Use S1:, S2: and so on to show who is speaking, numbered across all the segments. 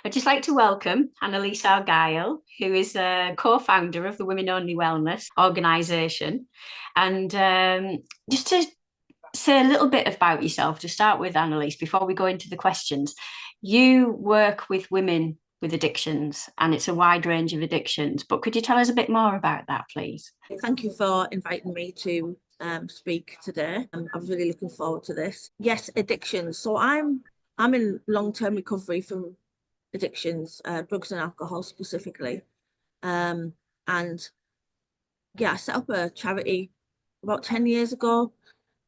S1: I'd just like to welcome Annalise Argyle, who is a co-founder of the Women Only Wellness organisation. And just to say a little bit about yourself to start with, Annalise, before we go into the questions. You work with women with addictions, and it's a wide range of addictions. But could you tell us a bit more about that, please?
S2: Thank you for inviting me to speak today. I'm really looking forward to this. Yes, addictions. So I'm in long-term recovery from addictions, drugs and alcohol specifically. And yeah, I set up a charity about 10 years ago.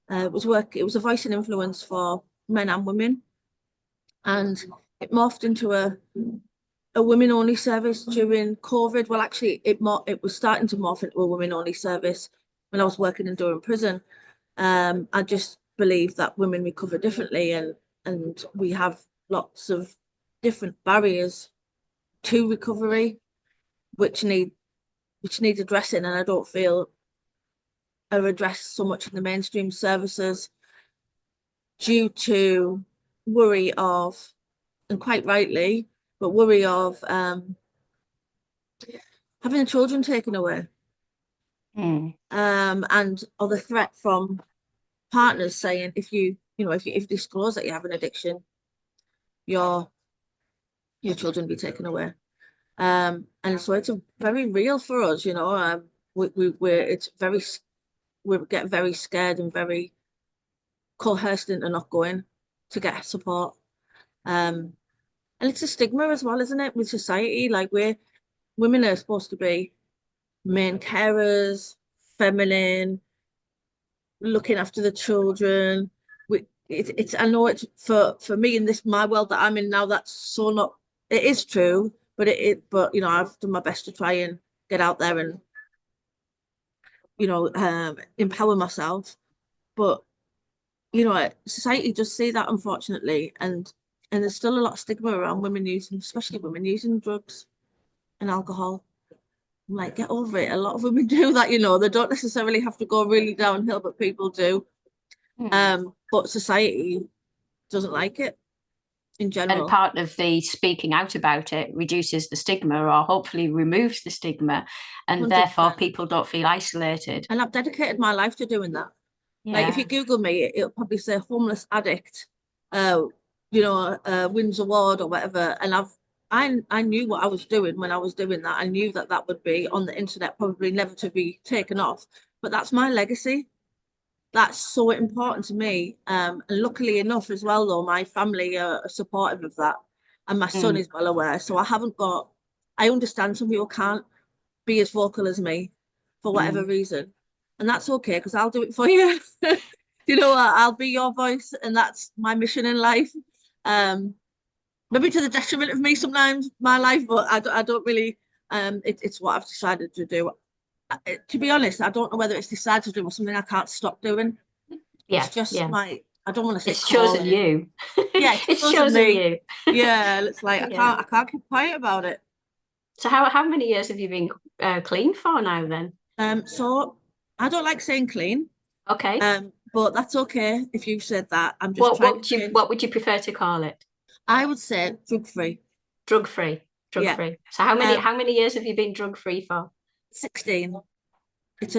S2: It was a voice and influence for men and women. And it morphed into a women only service during COVID. Well, actually, it was starting to morph into a women only service when I was working in Durham prison. I just believe that women recover differently, and we have lots of different barriers to recovery, which need addressing, and I don't feel are addressed so much in the mainstream services due to worry of, and quite rightly, but worry of having children taken away, and or the threat from partners saying if you disclose that you have an addiction, your children be taken away. And so it's a very real for us, we get very scared and very coerced into not going to get support. And it's a stigma as well, isn't it, with society? Like, women are supposed to be main carers, feminine, looking after the children. I know it's for me in this my world that I'm in now, that's so not, it is true, but but I've done my best to try and get out there and empower myself. But society does see that, unfortunately, and there's still a lot of stigma around women using, especially women using drugs and alcohol. I'm like, get over it. A lot of women do that, they don't necessarily have to go really downhill, but people do. But society doesn't like it in general.
S1: And part of the speaking out about it reduces the stigma, or hopefully removes the stigma, and
S2: 100%.
S1: Therefore people don't feel isolated.
S2: And I've dedicated my life to doing that.
S1: Yeah.
S2: Like, if you Google me, it'll probably say homeless addict, Windsor Ward or whatever. And I knew what I was doing when I was doing that. I knew that would be on the internet, probably never to be taken off. But that's my legacy. That's so important to me. And luckily enough as well, though, my family are supportive of that. And my son is well aware. So I understand some people can't be as vocal as me for whatever reason. And that's okay, because I'll do it for you. You know what? I'll be your voice, and that's my mission in life. Maybe to the detriment of me sometimes, my life, but I don't really, it's what I've decided to do. To be honest, I don't know whether it's decided to do or something I can't stop doing.
S1: Yeah,
S2: it's just I don't want to say
S1: it's chosen you.
S2: Yeah,
S1: it's chosen you.
S2: Yeah, it's like I can't keep quiet about it.
S1: So how many years have you been clean for now then?
S2: So I don't like saying clean.
S1: Okay.
S2: But that's okay if you said that. I'm just
S1: what would you prefer to call it?
S2: I would say drug free.
S1: Drug free. Drug free. So how many years have you been drug free for?
S2: 16.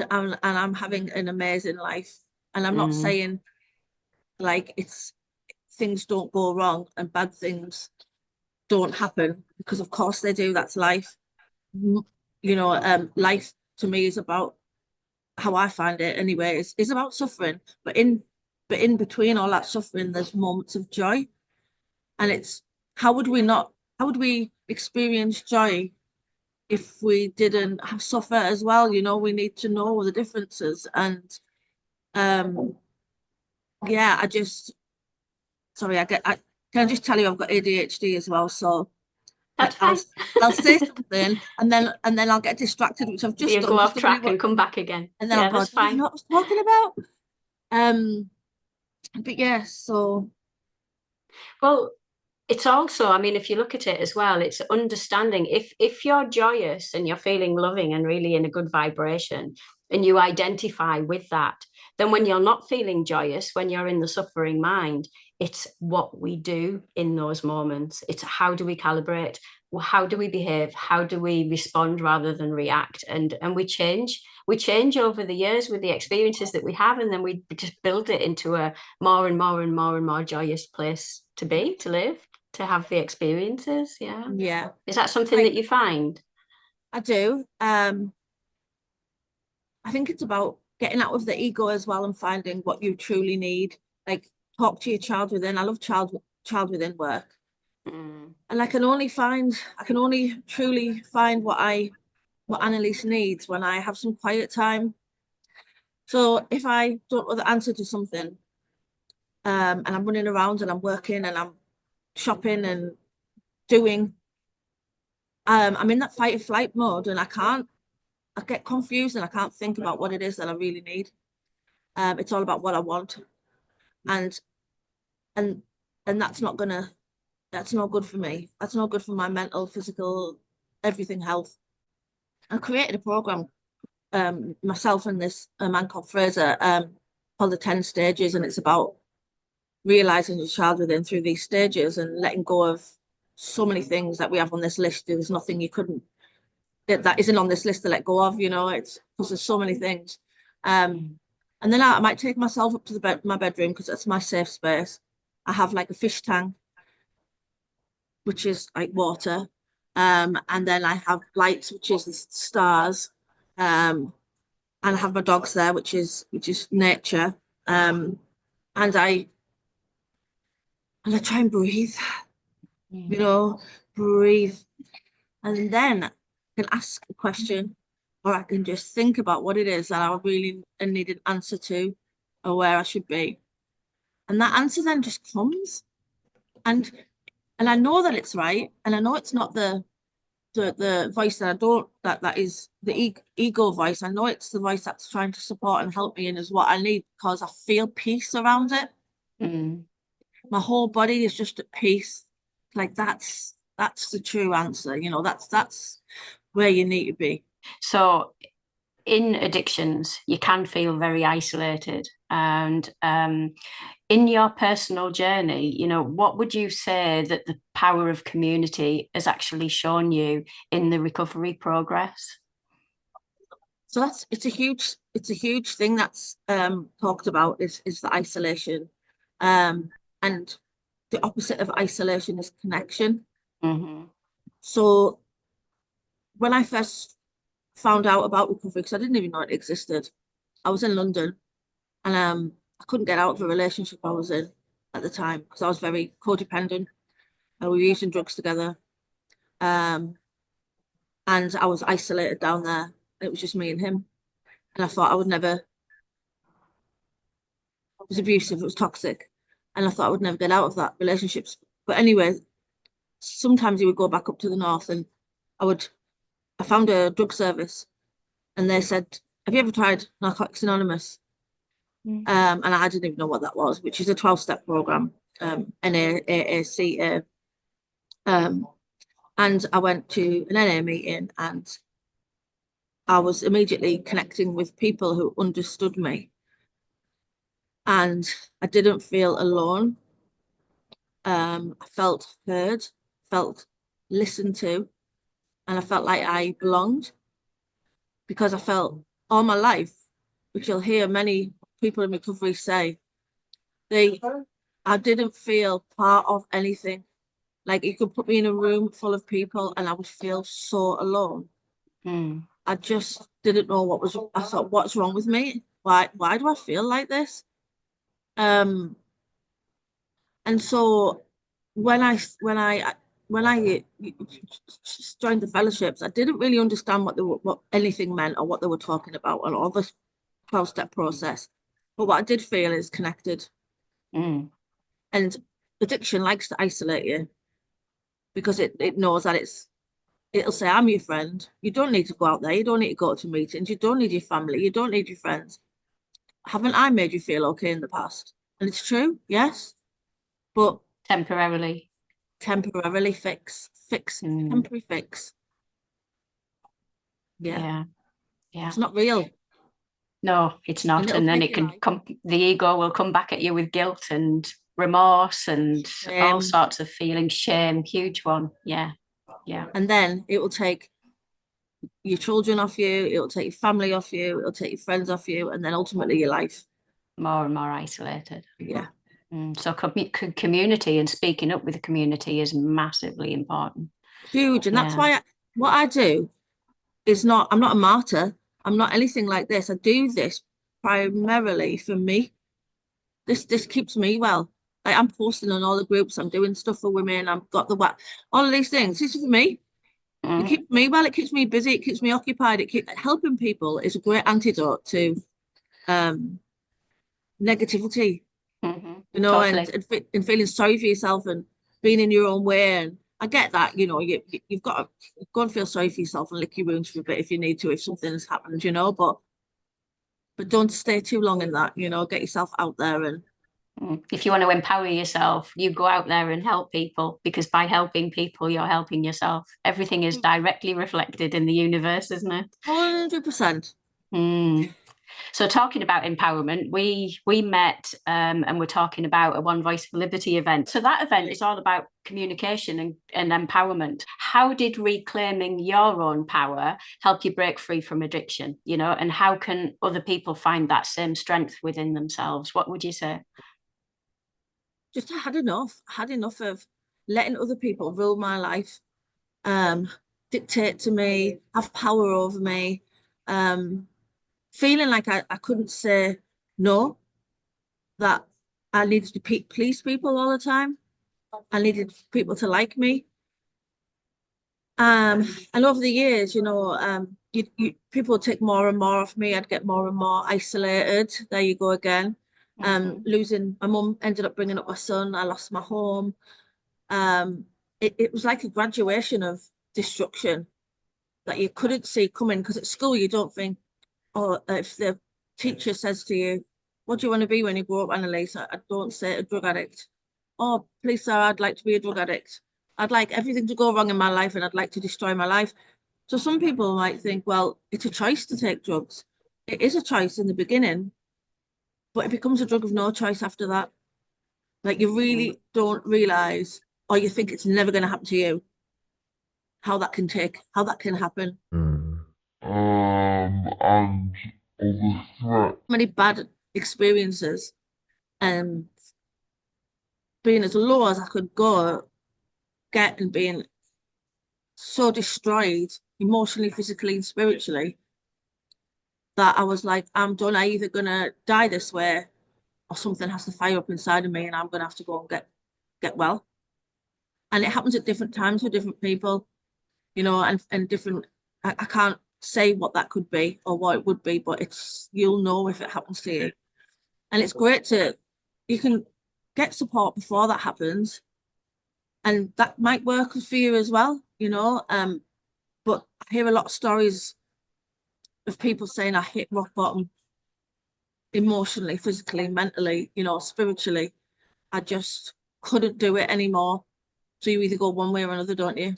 S2: And I'm having an amazing life. And I'm not saying like things don't go wrong and bad things don't happen, because of course they do. That's life. Life to me is about, how I find it anyway, is about suffering. But in between all that suffering, there's moments of joy. And it's, how would we experience joy if we didn't suffer as well? We need to know the differences. And yeah, can I just tell you I've got ADHD as well, so
S1: that's fine.
S2: I'll say something and then I'll get distracted, which I've just
S1: you
S2: done.
S1: Go off track and come back again.
S2: And then I'll go, do you know what I was talking about? But yeah, so.
S1: Well, it's also, I mean, if you look at it as well, it's understanding if you're joyous and you're feeling loving and really in a good vibration, and you identify with that, then when you're not feeling joyous, when you're in the suffering mind, it's what we do in those moments. It's how do we calibrate? How do we behave? How do we respond rather than react? And we change. We change over the years with the experiences that we have, and then we just build it into a more and more and more and more joyous place to be, to live, to have the experiences. Yeah.
S2: Yeah.
S1: Is that something that you find?
S2: I do. I think it's about getting out of the ego as well and finding what you truly need. Like, talk to your child within. I love child within work.
S1: Mm.
S2: And I can only truly find what Annalise needs when I have some quiet time. So if I don't know the answer to something, and I'm running around and I'm working and I'm shopping and doing, I'm in that fight or flight mode, and I get confused and I can't think about what it is that I really need. It's all about what I want, and and and that's not good for me. That's not good for my mental, physical, everything health. I created a program, myself and this a man called Fraser, called the 10 stages, and it's about realizing your child within through these stages and letting go of so many things that we have on this list. There's nothing you couldn't that isn't on this list to let go of, it's because there's so many things. And then I might take myself up to my bedroom because that's my safe space. I have like a fish tank, which is like water. And then I have lights, which is the stars. And I have my dogs there, which is nature. And I try and breathe, breathe. And then I can ask a question, or I can just think about what it is that I really need an answer to, or where I should be. And that answer then just comes. And I know that it's right. And I know it's not the voice that I don't, that is the ego voice. I know it's the voice that's trying to support and help me and is what I need, because I feel peace around it. My whole body is just at peace. Like that's the true answer. That's where you need to be.
S1: So in addictions, you can feel very isolated. And in your personal journey, what would you say that the power of community has actually shown you in the recovery progress?
S2: So it's a huge thing that's talked about is the isolation. And the opposite of isolation is connection.
S1: Mm-hmm.
S2: So when I first found out about recovery, because I didn't even know it existed, I was in London, and I couldn't get out of the relationship I was in at the time because I was very codependent, and we were using drugs together. And I was isolated down there. It was just me and him. And I thought I would never, it was abusive, it was toxic. And I thought I would never get out of that relationships. But anyway, sometimes he would go back up to the north, and I found a drug service, and they said, "Have you ever tried Narcotics Anonymous?" And I didn't even know what that was, which is a 12-step program, NAACA. And I went to an NA meeting, and I was immediately connecting with people who understood me. And I didn't feel alone. I felt heard, felt listened to, and I felt like I belonged, because I felt all my life, which you'll hear many people in recovery say, I didn't feel part of anything. Like, you could put me in a room full of people and I would feel so alone. I just didn't know I thought, what's wrong with me? Why do I feel like this? And so when I joined the fellowships, I didn't really understand what anything meant or what they were talking about and all the 12-step process. But what I did feel is connected. And addiction likes to isolate you, because it knows that it'll say, I'm your friend. You don't need to go out there. You don't need to go to meetings. You don't need your family. You don't need your friends. Haven't I made you feel okay in the past? And it's true, yes. But
S1: temporarily
S2: fix, temporary fix.
S1: Yeah.
S2: It's not real.
S1: No, it's not. And then it can come, the ego will come back at you with guilt and remorse and all
S2: Um,
S1: sorts of feelings, shame, huge one. Yeah, yeah.
S2: and then it will take your children off you, it'll take your family off you, it'll take your friends off you, and then ultimately your life.
S1: More and more isolated.
S2: Yeah.
S1: So community and speaking up with the community is massively important.
S2: Huge. And that's
S1: Yeah.
S2: why what I do is not, I'm not a martyr. I'm not anything like this. I do this primarily for me. This keeps me well. Like I'm posting on all the groups, I'm doing stuff for women, I've got the what all of these things. This is for me. It keeps me well, it keeps me busy, it keeps me occupied. Helping people is a great antidote to um negativity, you know,
S1: Totally.
S2: and feeling sorry for yourself and being in your own way. And I get that, you know, you've got to go and feel sorry for yourself and lick your wounds for a bit if you need to, if something has happened, you know, but don't stay too long in that, you know, get yourself out there. And
S1: if you want to empower yourself, you go out there and help people, because by helping people, you're helping yourself. Everything is directly reflected in the universe, isn't it?
S2: 100%.
S1: So talking about empowerment, we met and we're talking about a One Voice for Liberty event. So that event is all about communication and empowerment. How did reclaiming your own power help you break free from addiction? You know, and how can other people find that same strength within themselves? What would you say?
S2: Just had enough of letting other people rule my life, dictate to me, have power over me, feeling like I couldn't say no, that I needed to please people all the time. I needed people to like me. And over the years, you know, people would take more and more of me. I'd get more and more isolated. There you go again. Losing my mum, ended up bringing up my son. I lost my home. Um, it was like a graduation of destruction that you couldn't see coming, because at school you don't think, oh, if the teacher says to you, what do you want to be when you grow up, Annalise? I don't say a drug addict. Oh, please, sir, I'd like to be a drug addict. I'd like everything to go wrong in my life and I'd like to destroy my life. So some people might think, well, it's a choice to take drugs. It is a choice in the beginning, but it becomes a drug of no choice after that. Like you really don't realize, or you think it's never going to happen to you, how that can happen. And other threat. Many bad experiences, and being as low as I could get, and being so destroyed emotionally, physically, and spiritually, that I was like, I'm done. I either gonna die this way, or something has to fire up inside of me, and I'm gonna have to go and get well. And it happens at different times with different people, you know, and different. I can't say what that could be or what it would be, but you'll know if it happens to you. And it's great you can get support before that happens, and that might work for you as well, you know. But I hear a lot of stories of people saying I hit rock bottom emotionally, physically, mentally, you know, spiritually. I just couldn't do it anymore. So you either go one way or another, don't you?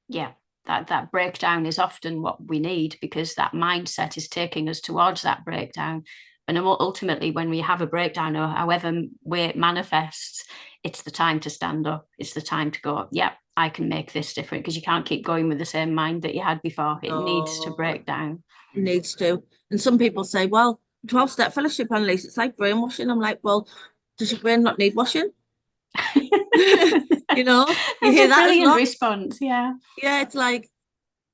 S1: Yeah, that breakdown is often what we need, because that mindset is taking us towards that breakdown. And ultimately, when we have a breakdown, or however way it manifests, it's the time to stand up. It's the time to go, yeah, I can make this different, because you can't keep going with the same mind that you had before. It needs to break down.
S2: It needs to. And some people say, well, 12-step fellowship, Annalise, it's like brainwashing. I'm like, well, does your brain not need washing? You know, you hear that as well.
S1: Response, yeah.
S2: Yeah, it's like,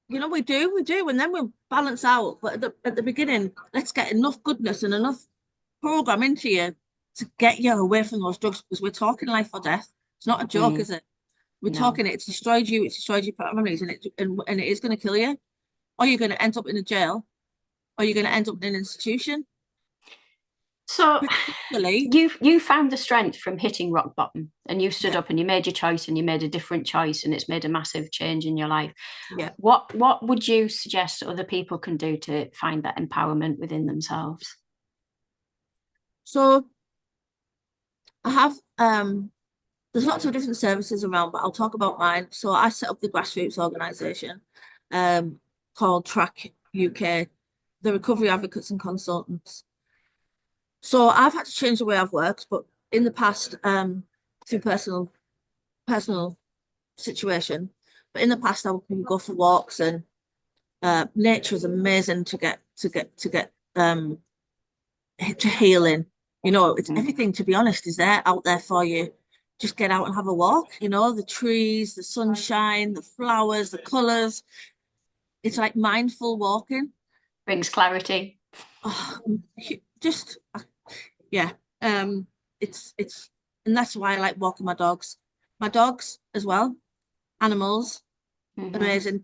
S2: you know, we do, and then we'll balance out. But at the beginning, let's get enough goodness and enough program into you to get you away from those drugs, because we're talking life or death. It's not a joke, is it? We're talking, it's destroyed you, it's destroyed your families, and it is going to kill you. Or you're going to end up in a jail, or you're going to end up in an institution.
S1: So you found the strength from hitting rock bottom, and you stood up and you made your choice, and you made a different choice, and it's made a massive change in your life.
S2: Yeah.
S1: What would you suggest other people can do to find that empowerment within themselves?
S2: So I have there's lots of different services around, but I'll talk about mine. So I set up the grassroots organisation called Track UK, the Recovery Advocates and Consultants. So I've had to change the way I've worked, but in the past, through personal situation, but in the past I would go for walks, and nature is amazing to get to healing. You know, it's everything, to be honest, is there out there for you. Just get out and have a walk, you know, the trees, the sunshine, the flowers, the colours. It's like mindful walking.
S1: Brings clarity.
S2: Oh, just yeah. It's and that's why I like walking my dogs. My dogs as well. Animals, amazing.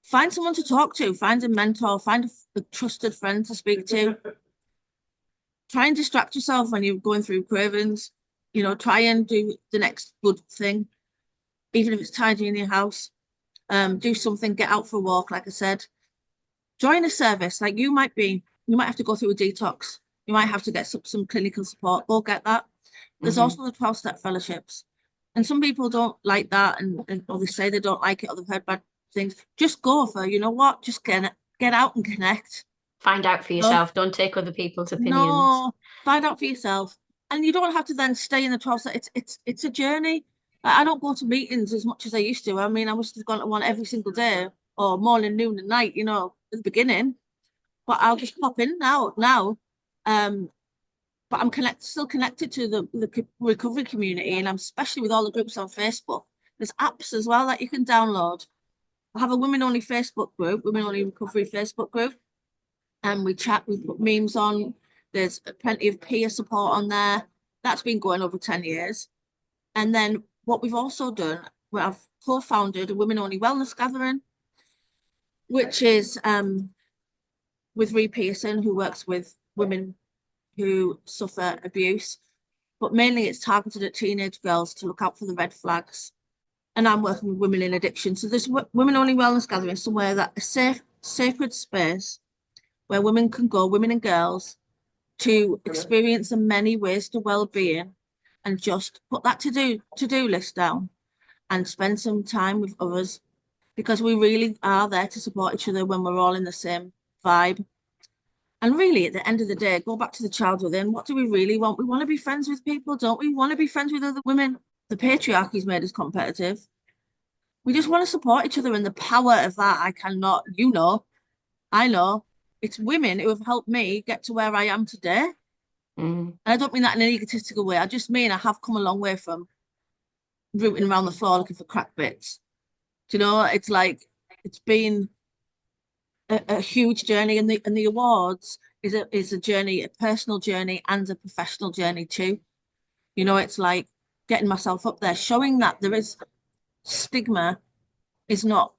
S2: Find someone to talk to, find a mentor, find a trusted friend to speak to. Try and distract yourself when you're going through cravings. You know, try and do the next good thing, even if it's tidying your house. Do something, get out for a walk, like I said. Join a service. Like you might have to go through a detox. You might have to get some clinical support. Go get that. There's also the 12-step fellowships. And some people don't like that, or they say they don't like it, or they've heard bad things. Just go for, you know what? Just get out and connect.
S1: Find out for yourself. Don't take other people's opinions.
S2: No, find out for yourself. And you don't have to then stay in the 12 steps. It's a journey. I don't go to meetings as much as I used to. I mean, I must have gone to one every single day, or morning, noon, and night, you know, at the beginning. But I'll just pop in now. But I'm still connected to the recovery community, and I'm especially with all the groups on Facebook. There's apps as well that you can download. I have a women-only Facebook group, women-only recovery Facebook group, and we chat, we put memes on. There's plenty of peer support on there. That's been going over 10 years. And then what we've also done, I've co-founded a women-only wellness gathering, which is with Ree Pearson, who works with women who suffer abuse, but mainly it's targeted at teenage girls to look out for the red flags. And I'm working with women in addiction. So this women-only wellness gathering is somewhere that a safe, sacred space where women can go, women and girls, to experience the many ways to well-being, and just put that to-do list down and spend some time with others, because we really are there to support each other when we're all in the same vibe. And really, at the end of the day, go back to the child within. What do we really want? We want to be friends with people, don't we? We want to be friends with other women. The patriarchy's made us competitive. We just want to support each other, and the power of that, I know. It's women who have helped me get to where I am today. And I don't mean that in an egotistical way. I just mean I have come a long way from rooting around the floor looking for crack bits. Do you know, it's like, it's been a huge journey, and the awards is a journey, a personal journey and a professional journey too. You know, it's like getting myself up there, showing that there is stigma is not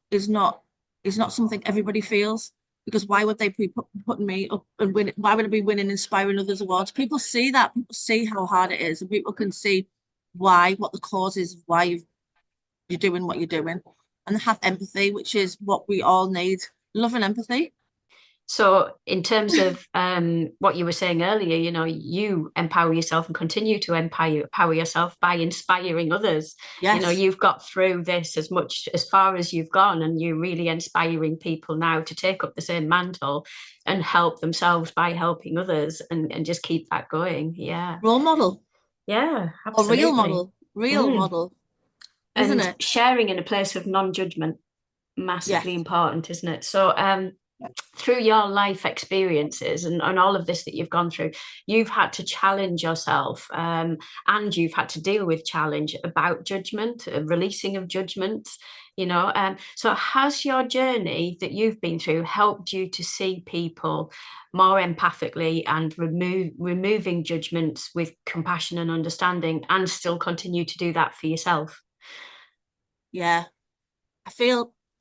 S2: something everybody feels. Because why would they be putting me up and win? Why would I be winning Inspiring Others awards? People see that. People see how hard it is, and people can see what the cause is, why you're doing what you're doing, and have empathy, which is what we all need. Love and empathy.
S1: So in terms of what you were saying earlier, you know, you empower yourself and continue to empower yourself by inspiring others.
S2: Yes.
S1: You know, you've got through this as far as you've gone, and you're really inspiring people now to take up the same mantle and help themselves by helping others, and just keep that going. Yeah.
S2: Role model.
S1: Yeah, absolutely.
S2: A real model. Isn't
S1: and
S2: it?
S1: Sharing in a place of non-judgment, massively important, isn't it? So through your life experiences and all of this that you've gone through, you've had to challenge yourself, and you've had to deal with challenge about judgment, releasing of judgment, you know. So has your journey that you've been through helped you to see people more empathically and removing judgments with compassion and understanding, and still continue to do that for yourself?
S2: Yeah.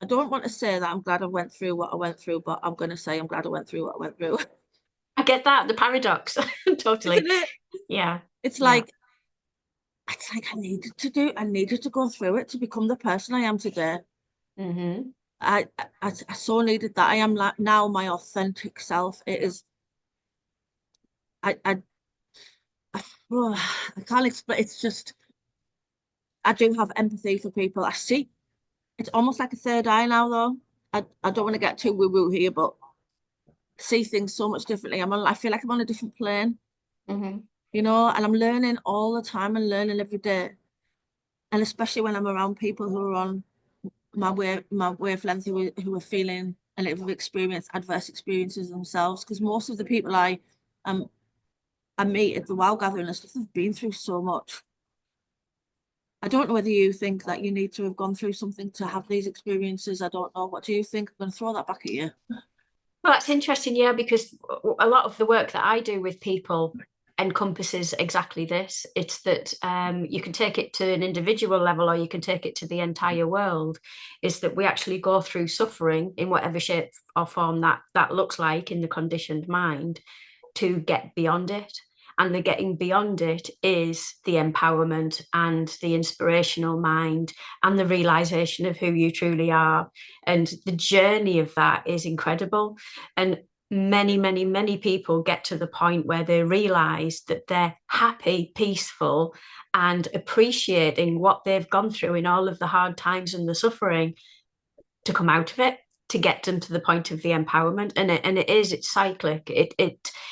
S2: I don't want to say that I'm glad I went through what I went through, but I'm going to say I'm glad I went through what I went through.
S1: I get that, the paradox. Totally.
S2: Isn't it?
S1: Yeah.
S2: It's like I needed to go through it to become the person I am today. I so needed that. I am now my authentic self. It is. I can't explain. It's just, I do have empathy for people. I see. It's almost like a third eye now, though. I don't want to get too woo-woo here, but I see things so much differently. I feel like I'm on a different plane. you know, and I'm learning all the time and learning every day. And especially when I'm around people who are on my wavelength, who are feeling and have experienced adverse experiences themselves. Because most of the people um I meet at the WOW gathering and stuff have been through so much. I don't know whether you think that you need to have gone through something to have these experiences. I don't know. What do you think? I'm going to throw that back at you.
S1: Well, that's interesting, yeah, because a lot of the work that I do with people encompasses exactly this. It's that you can take it to an individual level or you can take it to the entire world, is that we actually go through suffering in whatever shape or form that looks like in the conditioned mind to get beyond it. And the getting beyond it is the empowerment and the inspirational mind and the realization of who you truly are. And the journey of that is incredible. And many people get to the point where they realize that they're happy, peaceful, and appreciating what they've gone through in all of the hard times and the suffering to come out of it, to get them to the point of the empowerment. And it's cyclic.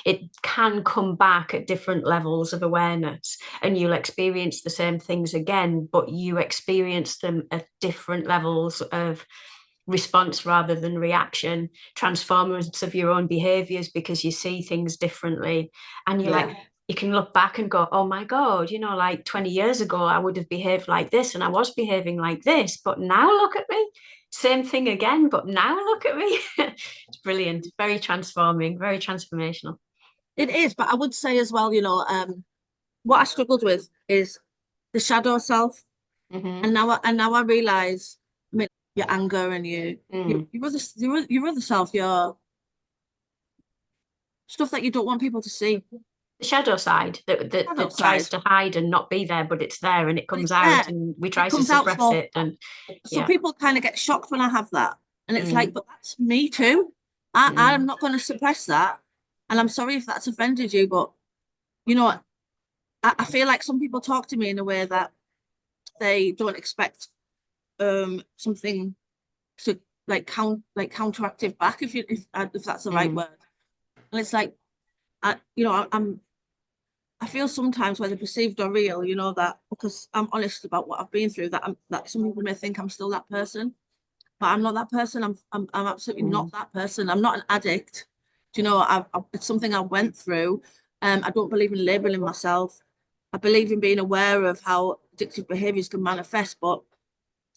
S1: It can come back at different levels of awareness, and you'll experience the same things again, but you experience them at different levels of response rather than reaction, transformers of your own behaviors because you see things differently. And you're like, you can look back and go, oh my God, you know, like 20 years ago, I would have behaved like this and I was behaving like this, but now look at me. Same thing again, but now look at me. It's brilliant, very transforming, very transformational.
S2: It is, but I would say as well, you know, what I struggled with is the shadow self.
S1: Mm-hmm.
S2: And now I realize, I mean, your anger and your other self, your stuff that you don't want people to see.
S1: The shadow side
S2: Shadow
S1: that tries
S2: side.
S1: to hide and not be there, but it's there and it
S2: But
S1: comes
S2: it's
S1: out
S2: there.
S1: and we
S2: It
S1: try to
S2: comes out.
S1: suppress
S2: So
S1: it. And
S2: so
S1: yeah.
S2: people kind of get shocked when I have that. And it's like,
S1: Mm,
S2: but that's me too. I'm
S1: mm,
S2: not going to suppress that. And I'm sorry if that's offended you, but you know, I feel like some people talk to me in a way that they don't expect something to like counteractive back, if that's the right
S1: mm,
S2: word. And it's like, I feel sometimes whether perceived or real, you know, that because I'm honest about what I've been through, that some people may think I'm still that person, but I'm not that person. I'm absolutely not
S1: mm,
S2: that person. I'm not an addict. Do you know? It's something I went through. I don't believe in labeling myself. I believe in being aware of how addictive behaviors can manifest, but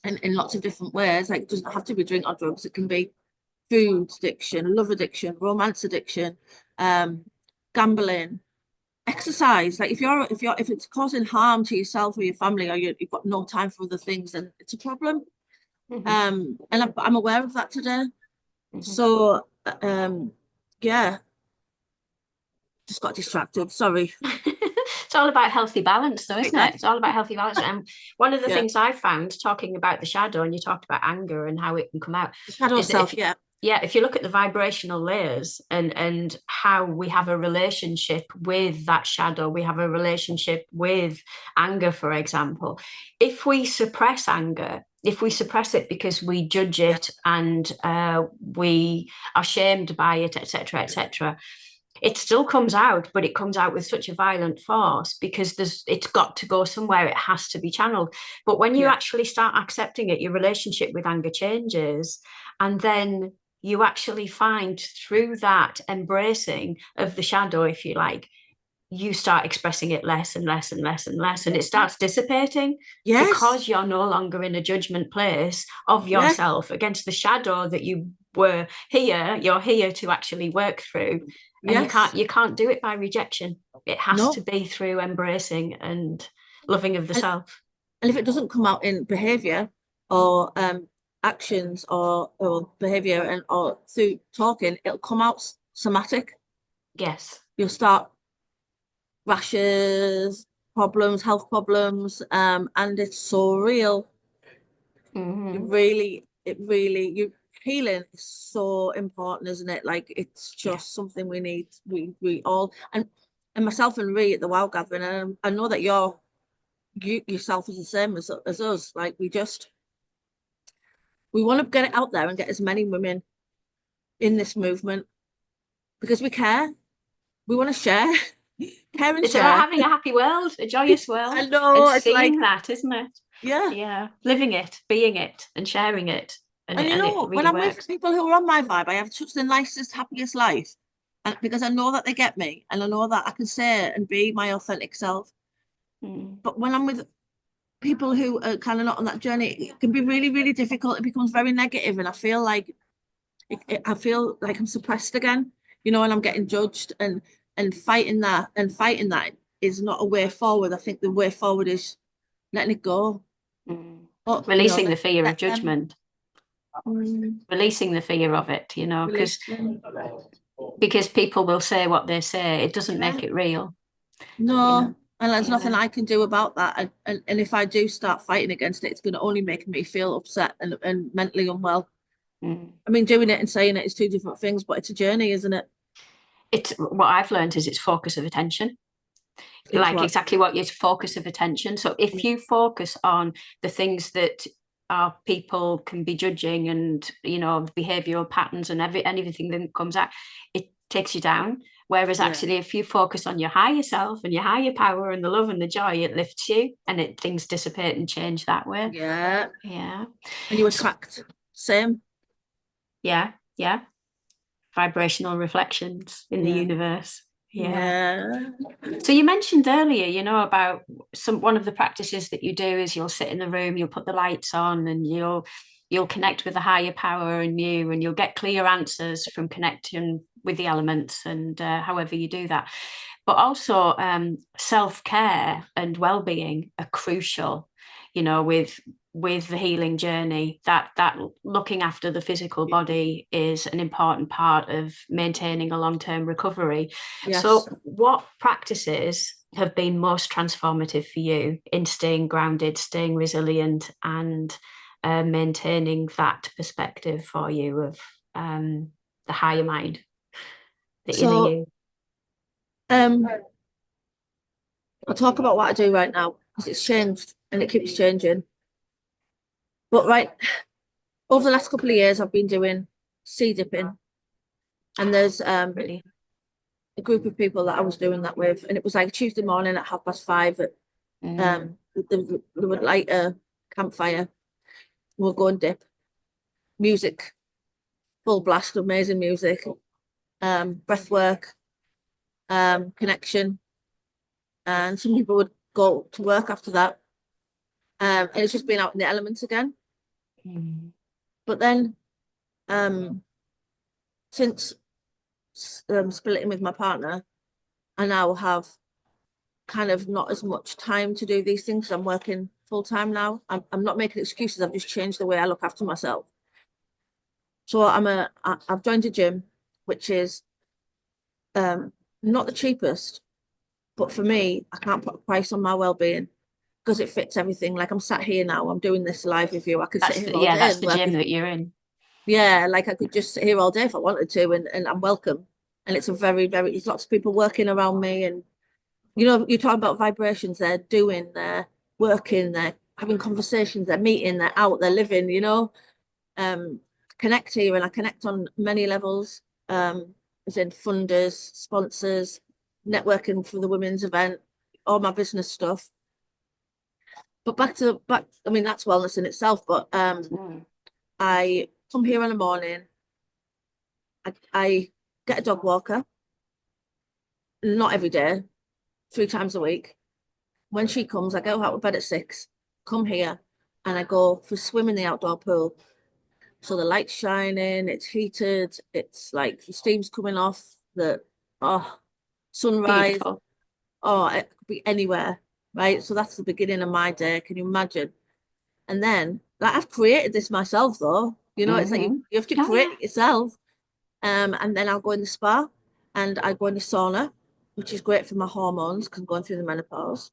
S2: in lots of different ways. Like it doesn't have to be drink or drugs. It can be food addiction, love addiction, romance addiction, um, gambling, exercise. Like if it's causing harm to yourself or your family, or you've got no time for other things, then it's a problem.
S1: mhm,
S2: And I'm aware of that today.
S1: mhm.
S2: So yeah, just got distracted. Sorry.
S1: It's all about healthy balance, though, isn't
S2: Yeah,
S1: it? It's all about healthy balance. And one of the
S2: yeah.
S1: things I found talking about the shadow, and you talked about anger and how it can come out,
S2: The shadow
S1: is that
S2: self.
S1: if
S2: Yeah,
S1: yeah, if you look at the vibrational layers and how we have a relationship with that shadow, we have a relationship with anger, for example. If we suppress anger, if we suppress it because we judge
S2: yeah,
S1: it and we are shamed by it, etc., it still comes out, but it comes out with such a violent force because it's got to go somewhere. It has to be channeled. But when you
S2: yeah,
S1: actually start accepting it, your relationship with anger changes. And then you actually find through that embracing of the shadow, if you like, you start expressing it less and less and less and less, and it starts dissipating
S2: yes,
S1: because you're no longer in a judgment place of
S2: yes,
S1: yourself against the shadow that you were here. You're here to actually work through, and
S2: yes.
S1: you can't do it by rejection. It has to
S2: No,
S1: be through embracing and loving of the
S2: and,
S1: self.
S2: and if it doesn't come out in behavior or actions or behavior and or through talking, it'll come out somatic.
S1: Yes.
S2: You'll start rashes, problems, health problems, and it's so real.
S1: Mm-hmm.
S2: You healing is so important, isn't it? Like it's
S1: Yeah.
S2: just something we need. We all and myself and Ree at the Wild Gathering, and I know that you yourself is the same as us. Like we want to get it out there and get as many women in this movement because we care. We want to share. care and
S1: It's about
S2: share.
S1: having a happy world, a joyous
S2: I
S1: world,
S2: know,
S1: and
S2: it's like,
S1: seeing that, isn't it?
S2: yeah.
S1: Yeah, living it, being it, and sharing it,
S2: And
S1: and it
S2: when
S1: really
S2: I'm with
S1: works.
S2: people who are on my vibe, I have such the nicest, happiest life. And because I know that they get me and I know that I can say and be my authentic self.
S1: Mm,
S2: But when I'm with people who are kind of not on that journey, it can be really, really difficult. It becomes very negative, and I feel like I feel like I'm suppressed again, and I'm getting judged, and fighting that is not a way forward. I think the way forward is letting it go.
S1: mm.
S2: But
S1: Releasing the fear of
S2: let them
S1: judgment,
S2: mm,
S1: releasing the fear of it,
S2: release them.
S1: because people will say what they say. It doesn't
S2: Yeah,
S1: make it real, you
S2: no,
S1: know.
S2: and there's nothing
S1: Yeah.
S2: I can do about that. And if I do start fighting against it, it's going to only make me feel upset and mentally unwell.
S1: Mm.
S2: I mean, doing it and saying it is two different things, but it's a journey, isn't it?
S1: It's what I've learned is it's focus of attention.
S2: It's
S1: Like
S2: what,
S1: exactly what your focus of attention. So if you focus on the things that our people can be judging and behavioral patterns and anything that comes out, it takes you down. Whereas
S2: yeah,
S1: actually if you focus on your higher self and your higher power and the love and the joy, it lifts you and things dissipate and change that way.
S2: yeah.
S1: Yeah.
S2: And you
S1: So,
S2: attract same,
S1: yeah, yeah. Vibrational reflections in the
S2: yeah,
S1: universe. Yeah.
S2: yeah,
S1: So you mentioned earlier, about one of the practices that you do is you'll sit in the room, you'll put the lights on, and you'll connect with the higher power in you, and you'll get clear answers from connecting with the elements, and however you do that. But also self-care and well-being are crucial, with the healing journey. That looking after the physical body is an important part of maintaining a long-term recovery.
S2: yes.
S1: So, what practices have been most transformative for you in staying grounded, staying resilient, and maintaining that perspective for you of the higher mind, the inner
S2: So,
S1: you?
S2: um, I'll talk about what I do right now because it's changed and it keeps changing. But over the last couple of years, I've been doing sea dipping, and there's
S1: Really?
S2: a group of people that I was doing that with, and it was like Tuesday morning at 5:30.
S1: Mm,
S2: They would light a campfire. We'll go and dip. Music, full blast, amazing music. Breath work, connection, and some people would go to work after that. And it's just being out in the elements again.
S1: mm,
S2: But then, um, since splitting with my partner, I now have kind of not as much time to do these things. I'm working full time now. I'm not making excuses. I've just changed the way I look after myself. So I've joined a gym, which is um not the cheapest, but for me, I can't put a price on my well-being because it fits everything. Like I'm sat here now, I'm doing this live with you. I could sit here all
S1: yeah,
S2: day
S1: that's
S2: and
S1: the
S2: work
S1: gym
S2: if,
S1: that you're in.
S2: yeah, like I could just sit here all day if I wanted to, and I'm welcome. And it's a very, very, there's lots of people working around me, and you're talking about vibrations, they're doing, they're working, they're having conversations, they're meeting, they're out, they're living, um, connect here, and I connect on many levels, as in funders, sponsors, networking for the women's event, all my business stuff. But back, I mean, that's wellness in itself, but
S1: Mm,
S2: I come here in the morning, I get a dog walker, not every day, 3 times a week. When she comes, I go out of bed at 6, come here, and I go for a swim in the outdoor pool. So the light's shining, it's heated, it's like the steam's coming off, the oh sunrise,
S1: beautiful.
S2: oh it could be anywhere, right? So that's the beginning of my day. Can you imagine? And then like I've created this myself though. It's like
S1: Hmm.
S2: you have to
S1: Oh,
S2: create
S1: yeah.
S2: it yourself. And then I'll go in the spa and I go in the sauna, which is great for my hormones because I'm going through the menopause.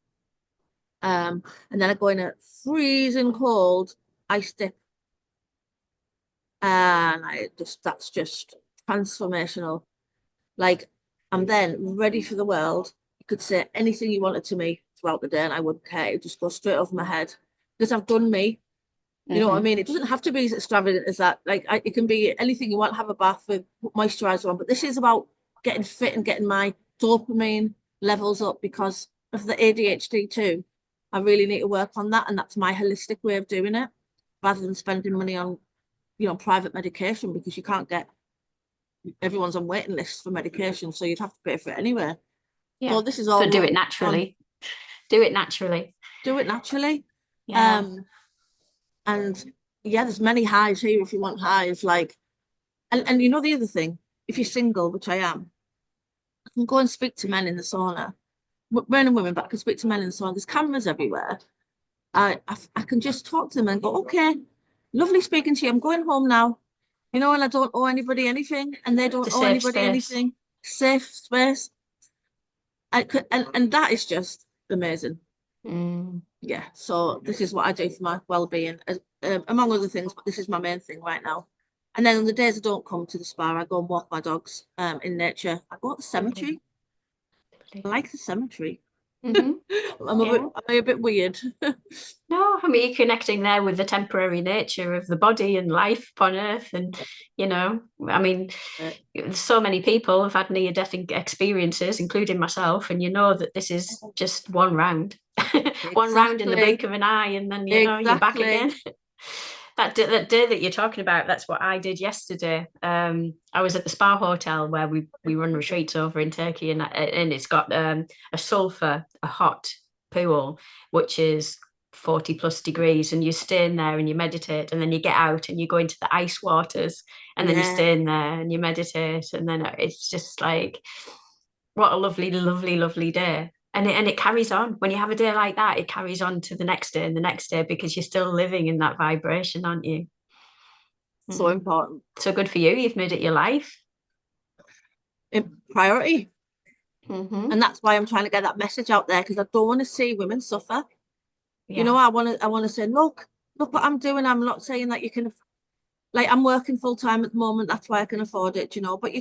S2: And then I go in a freezing cold ice dip, and that's just transformational. Like I'm then ready for the world. You could say anything you wanted to me throughout the day, and I wouldn't care. It'd just go straight over my head because I've done me. You know what I
S1: Hmm.
S2: mean? It doesn't have to be as extravagant as that. Like it can be anything you want. Have a bath with, put moisturizer on, but this is about getting fit and getting my dopamine, levels up because of the ADHD too. I really need to work on that, and that's my holistic way of doing it, rather than spending money on, private medication, because you can't get, everyone's on waiting lists for medication, so you'd have to pay for it anyway.
S1: Yeah.
S2: So this is all
S1: So do it naturally. Do it naturally.
S2: Do it naturally.
S1: Yeah.
S2: And yeah, there's many highs here if you want highs, like, and you know the other thing, if you're single, which I am, I can go and speak to men in the sauna, men and women, but I can speak to men in the sauna. There's cameras everywhere. I can just talk to them and go, okay, lovely speaking to you. I'm going home now. And I don't owe anybody anything, and they don't
S1: It's a
S2: owe
S1: safe
S2: anybody
S1: space.
S2: anything. Safe space. And that is just amazing. Yeah. So this is what I do for my well-being, among other things, but this is my main thing right now. And then on the days I don't come to the spa, I go and walk my dogs in nature. I go to the cemetery. I like the cemetery. I'm a bit weird.
S1: No, I mean, you're connecting there with the temporary nature of the body and life upon earth. And, I mean, so many people have had near-death experiences, including myself, and you know that this is just one round. One round in the blink of an eye, and then, you're back again. That day that you're talking about, that's what I did yesterday. I was at the spa hotel where we run retreats over in Turkey, and it's got a hot pool, which is 40 plus degrees, and you stay in there and you meditate, and then you get out and you go into the ice waters, and then you stay in there and you meditate, and then it's just like, what a lovely, lovely, lovely day. And it carries on. When you have a day like that, it carries on to the next day and the next day, because you're still living in that vibration, aren't you?
S2: So important.
S1: So good for you. You've made it your life.
S2: Priority. And that's why I'm trying to get that message out there, because I don't want to see women suffer. Yeah. I want to say, look what I'm doing. I'm not saying that you can, like, I'm working full time at the moment. That's why I can afford it, but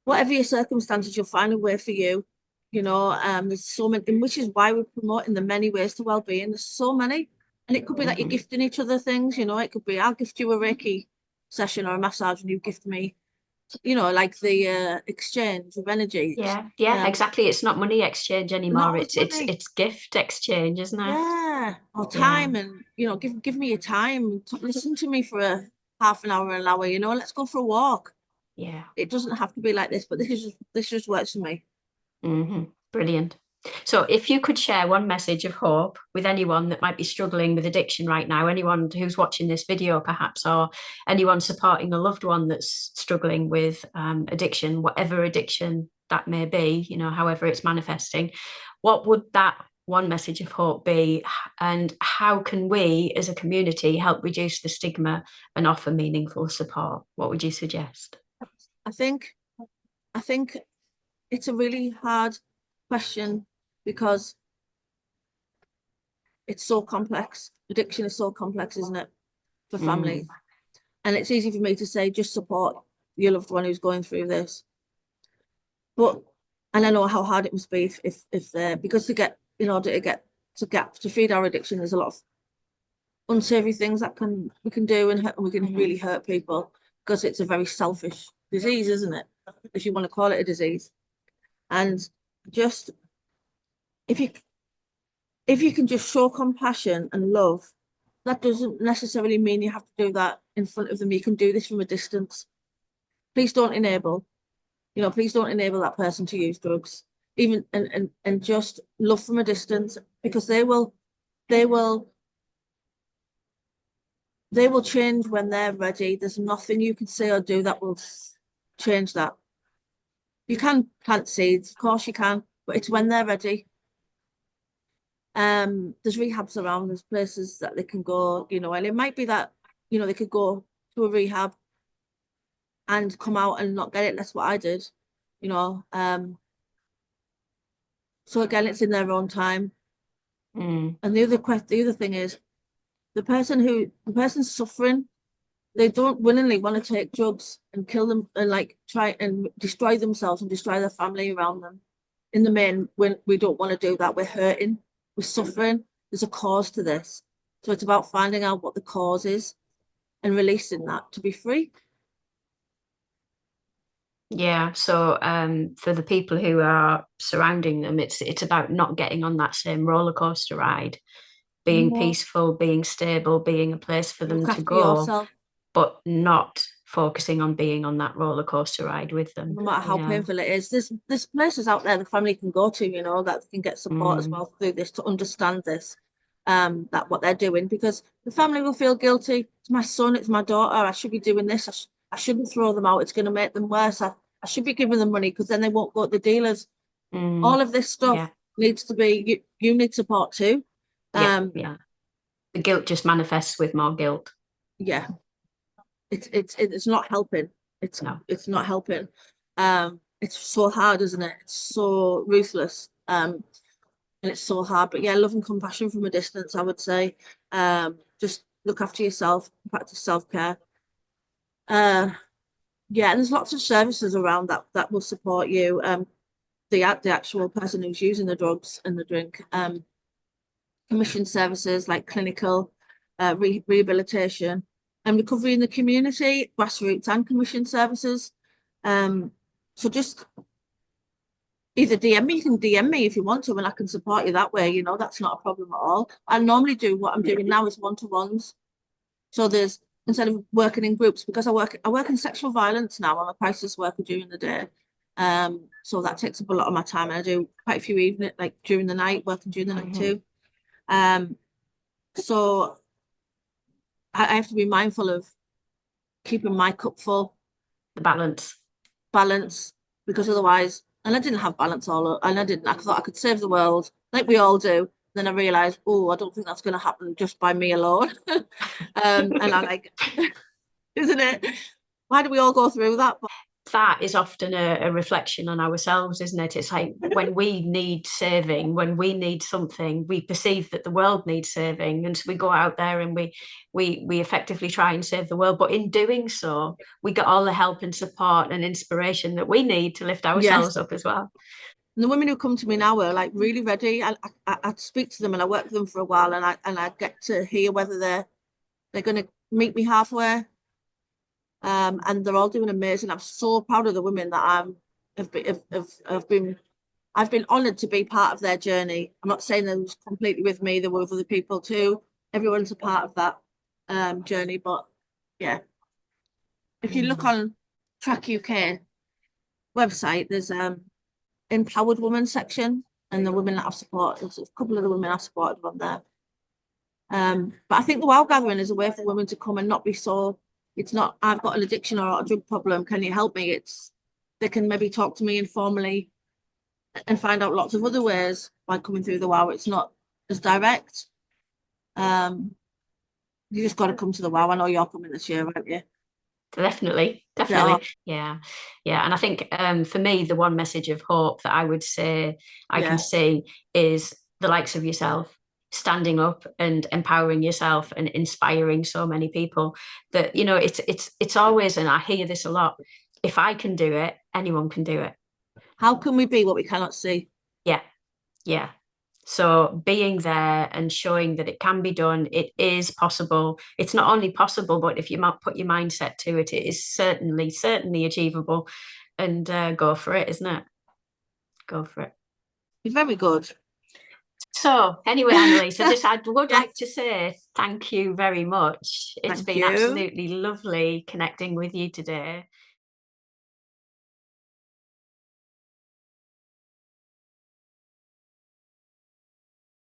S2: whatever your circumstances, you'll find a way for you. There's so many, which is why we're promoting the many ways to well-being. There's so many, and it could be that you're gifting each other things. It could be, I'll gift you a Reiki session or a massage, and you gift me, like the exchange of energy.
S1: Yeah, exactly. It's not money exchange anymore. It's gift exchange, isn't it?
S2: Yeah, or time, and give me your time. Listen to me for a half an hour, an hour. Let's go for a walk.
S1: Yeah,
S2: it doesn't have to be like this, but this just works for me.
S1: Brilliant. So if you could share one message of hope with anyone that might be struggling with addiction right now, anyone who's watching this video perhaps, or anyone supporting a loved one that's struggling with addiction, whatever addiction that may be, however it's manifesting, what would that one message of hope be? And how can we as a community help reduce the stigma and offer meaningful support? What would you suggest?
S2: I think it's a really hard question, because it's so complex. Addiction is so complex, isn't it, for families? And it's easy for me to say, just support your loved one who's going through this. But, and I know how hard it must be if because to feed our addiction, there's a lot of unsavory things that we can do, and we can really hurt people, because it's a very selfish disease, isn't it? If you want to call it a disease. And just, if you can just show compassion and love, that doesn't necessarily mean you have to do that in front of them. You can do this from a distance. Please don't enable, please don't enable that person to use drugs, even, and just love from a distance, because they will change when they're ready. There's nothing you can say or do that will change that. You can plant seeds, of course you can, but it's when they're ready. There's rehabs around, there's places that they can go, and it might be that, they could go to a rehab and come out and not get it. That's what I did, so again, it's in their own time. And the other thing is, the person's suffering, they don't willingly want to take drugs and kill them and try and destroy themselves and destroy their family around them. In the main, when we don't want to do that, we're hurting, we're suffering. There's a cause to this. So it's about finding out what the cause is and releasing that to be free.
S1: Yeah. So for the people who are surrounding them, it's about not getting on that same roller coaster ride, being
S2: No,
S1: peaceful, being stable, being a place for them
S2: look
S1: to
S2: after
S1: go,
S2: yourself,
S1: but not focusing on being on that roller coaster ride with them,
S2: no matter
S1: you
S2: how
S1: know.
S2: painful it is. There's places out there the family can go to, that can get support as
S1: Mm,
S2: well through this to understand this, that what they're doing, because the family will feel guilty. It's my son, it's my daughter. I should be doing this. I shouldn't throw them out. It's going to make them worse. I should be giving them money because then they won't go to the dealers.
S1: mm,
S2: All of this stuff
S1: yeah,
S2: needs to be you need support too.
S1: yeah,
S2: Um,
S1: yeah. The guilt just manifests with more guilt.
S2: yeah, it's not helping. It's
S1: No.
S2: it's not helping. It's so hard, isn't it? It's so ruthless. And it's so hard. But yeah, love and compassion from a distance, I would say. Just look after yourself, practice self-care. Uh, yeah, and there's lots of services around that will support you. The actual person who's using the drugs and the drink. Commission services like clinical, rehabilitation and recovery in the community, grassroots and commission services. Um, so just either DM me, you can DM me if you want to, and I can support you that way. That's not a problem at all. I normally do what I'm doing now is one-to-ones. So there's instead of working in groups, because I work in sexual violence now. I'm a crisis worker during the day. So that takes up a lot of my time. And I do quite a few evening, like during the night, working during the night
S1: Mhm.
S2: too. Um, so I have to be mindful of keeping my cup full,
S1: The balance.
S2: balance, because otherwise, and I didn't have balance and I didn't. I thought I could save the world, like we all do. Then I realized, oh, I don't think that's going to happen just by me alone. And I like, isn't it? Why do we all go through that? But
S1: That is often a reflection on ourselves, isn't it? It's like when we need saving, when we need something, we perceive that the world needs saving, and so we go out there and we effectively try and save the world. But in doing so, we get all the help and support and inspiration that we need to lift
S2: yes,
S1: ourselves up as well.
S2: and the women who come to me now are like really ready. I speak to them and I work with them for a while, and I get to hear whether they're going to meet me halfway. And they're all doing amazing. I'm so proud of the women that I've been honoured to be part of their journey. I'm not saying they was completely with me, they were with other people too. Everyone's a part of that journey. But yeah, if you look
S1: Mm.
S2: on Track UK website, there's empowered women section, and the women that I've supported, there's a couple of the women I've supported on there. But I think the WOW gathering is a way for women to come and not be so, it's not, I've got an addiction or a drug problem, can you help me? It's, they can maybe talk to me informally and find out lots of other ways by coming through the WOW. It's not as direct. Um, you just got to come to the WOW. I know you're coming this year, aren't you?
S1: Definitely,
S2: Yeah,
S1: definitely. Yeah. Yeah. And I think for me, the one message of hope that I would say I can
S2: yeah.
S1: see is the likes of yourself standing up and empowering yourself and inspiring so many people that, it's always, and I hear this a lot, if I can do it, anyone can do it.
S2: How can we be what we cannot see?
S1: Yeah. Yeah. So being there and showing that it can be done, it is possible. It's not only possible, but if you might put your mindset to it, it is certainly, certainly achievable. And go for it, isn't it? Go for it.
S2: You're very good.
S1: So anyway, Annalise, I would
S2: Yes,
S1: like to say thank you very much. It's
S2: thank
S1: been
S2: you.
S1: absolutely lovely connecting with you today.